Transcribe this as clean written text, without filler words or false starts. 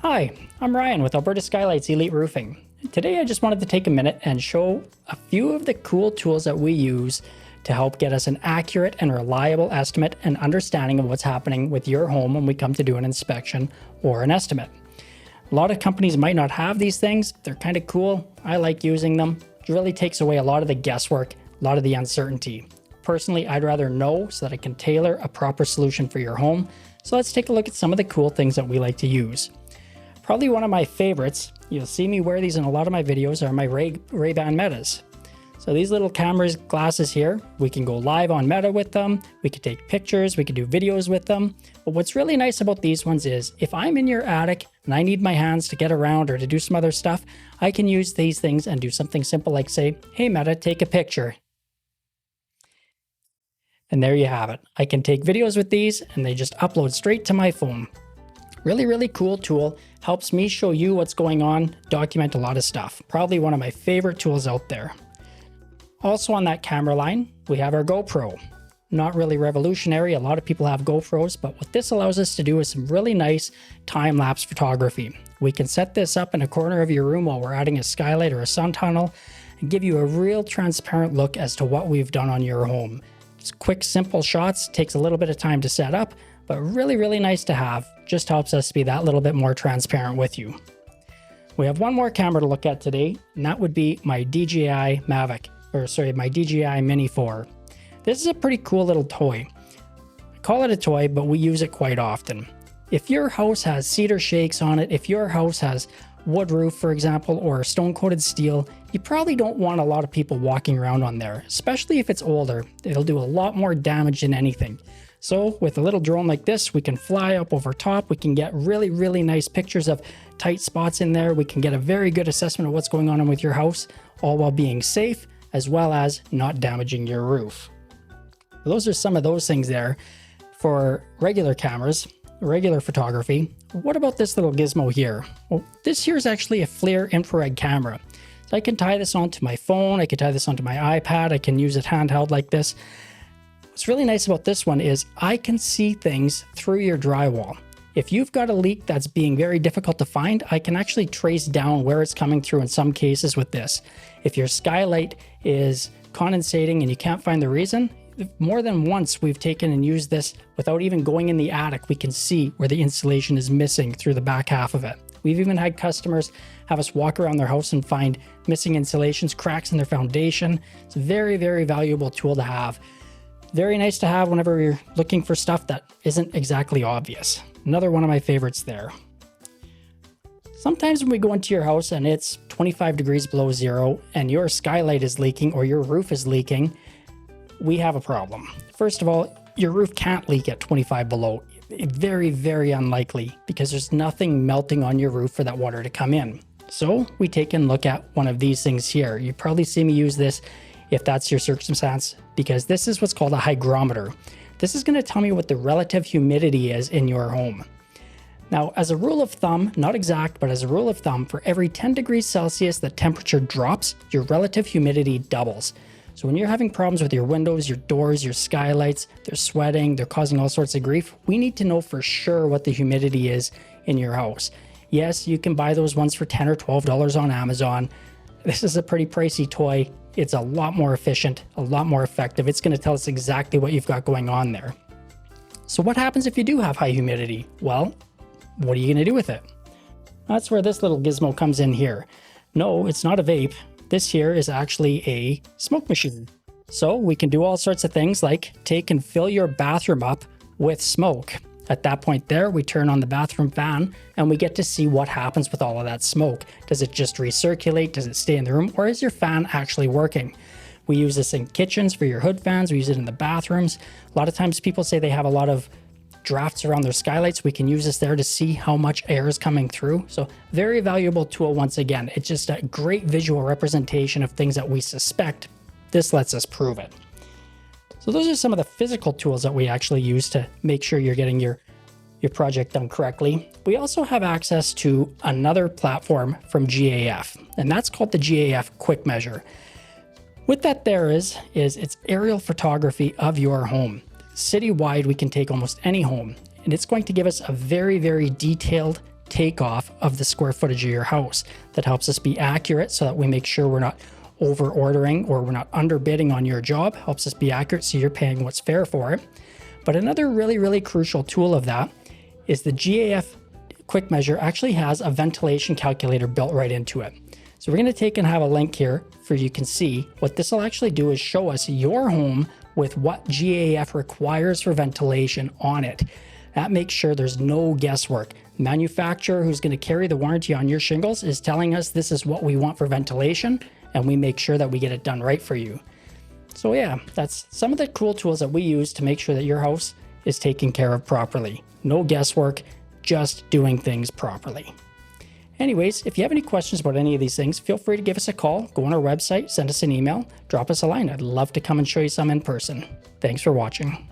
Hi, I'm Ryan with Alberta Skylights Elite Roofing. Today I just wanted to take a minute and show a few of the cool tools that we use to help get us an accurate and reliable estimate and understanding of what's happening with your home when we come to do an inspection or an estimate. A lot of companies might not have these things. They're kind of cool. I like using them. It really takes away a lot of the guesswork, a lot of the uncertainty. Personally, I'd rather know so that I can tailor a proper solution for your home. So let's take a look at some of the cool things that we like to use. Probably one of my favorites, you'll see me wear these in a lot of my videos, are my Ray-Ban Metas. So these little cameras, glasses here, we can go live on Meta with them, we can take pictures, we can do videos with them. But what's really nice about these ones is, if I'm in your attic and I need my hands to get around or to do some other stuff, I can use these things and do something simple like say, hey Meta, take a picture. And there you have it. I can take videos with these and they just upload straight to my phone. Really, really cool tool. Helps me show you what's going on, document a lot of stuff. Probably one of my favorite tools out there. Also on that camera line, we have our GoPro. Not really revolutionary, a lot of people have GoPros, but what this allows us to do is some really nice time-lapse photography. We can set this up in a corner of your room while we're adding a skylight or a sun tunnel and give you a real transparent look as to what we've done on your home. It's quick, simple shots, takes a little bit of time to set up, but really, really nice to have. Just helps us be that little bit more transparent with you. We have one more camera to look at today, and that would be my DJI my DJI Mini 4. This is a pretty cool little toy. I call it a toy, but we use it quite often. If your house has cedar shakes on it, if your house has wood roof, for example, or stone-coated steel, you probably don't want a lot of people walking around on there, especially if it's older. It'll do a lot more damage than anything. So with a little drone like this, we can fly up over top. We can get really, really nice pictures of tight spots in there. We can get a very good assessment of what's going on with your house, all while being safe, as well as not damaging your roof. Those are some of those things there for regular cameras, regular photography. What about this little gizmo here? Well, this here is actually a FLIR infrared camera. So I can tie this onto my phone, I can tie this onto my iPad, I can use it handheld like this. What's really nice about this one is I can see things through your drywall. If you've got a leak that's being very difficult to find, I can actually trace down where it's coming through in some cases with this. If your skylight is condensating and you can't find the reason, more than once we've taken and used this without even going in the attic. We can see where the insulation is missing through the back half of it. We've even had customers have us walk around their house and find missing insulations, cracks in their foundation. It's a very, very valuable tool to have. Very nice to have whenever you're looking for stuff that isn't exactly obvious. Another one of my favorites there. Sometimes when we go into your house and it's 25 degrees below zero and your skylight is leaking or your roof is leaking, we have a problem. First of all, your roof can't leak at 25 below. Very, very unlikely because there's nothing melting on your roof for that water to come in. So we take and look at one of these things here. You probably see me use this if that's your circumstance, because this is what's called a hygrometer. This is going to tell me what the relative humidity is in your home. Now, as a rule of thumb, not exact, but as a rule of thumb, for every 10 degrees Celsius the temperature drops, your relative humidity doubles. So when you're having problems with your windows, your doors, your skylights, they're sweating, they're causing all sorts of grief, we need to know for sure what the humidity is in your house. Yes, you can buy those ones for $10 or $12 on Amazon. This is a pretty pricey toy. It's a lot more efficient, a lot more effective. It's going to tell us exactly what you've got going on there. So what happens if you do have high humidity? Well, what are you going to do with it? That's where this little gizmo comes in here. No, it's not a vape. This here is actually a smoke machine. So we can do all sorts of things like take and fill your bathroom up with smoke. At that point there, we turn on the bathroom fan and we get to see what happens with all of that smoke. Does it just recirculate? Does it stay in the room? Or is your fan actually working? We use this in kitchens for your hood fans. We use it in the bathrooms. A lot of times people say they have a lot of drafts around their skylights. We can use this there to see how much air is coming through. So very valuable tool once again. It's just a great visual representation of things that we suspect. This lets us prove it. So those are some of the physical tools that we actually use to make sure you're getting your project done correctly. We also have access to another platform from GAF, and that's called the GAF Quick Measure. What that there is it's aerial photography of your home. Citywide, we can take almost any home, and it's going to give us a very, very detailed takeoff of the square footage of your house. That helps us be accurate so that we make sure we're not over ordering or we're not underbidding on your job. Helps us be accurate so you're paying what's fair for it. But another really crucial tool of that is the GAF Quick Measure actually has a ventilation calculator built right into it. So we're going to take and have a link here for you can see. What this will actually do is show us your home with what GAF requires for ventilation on it. That makes sure there's no guesswork. The manufacturer who's going to carry the warranty on your shingles is telling us this is what we want for ventilation, and we make sure that we get it done right for you. So yeah, that's some of the cool tools that we use to make sure that your house is taken care of properly. No guesswork, just doing things properly. Anyways, if you have any questions about any of these things, feel free to give us a call, go on our website, send us an email, drop us a line. I'd love to come and show you some in person. Thanks for watching.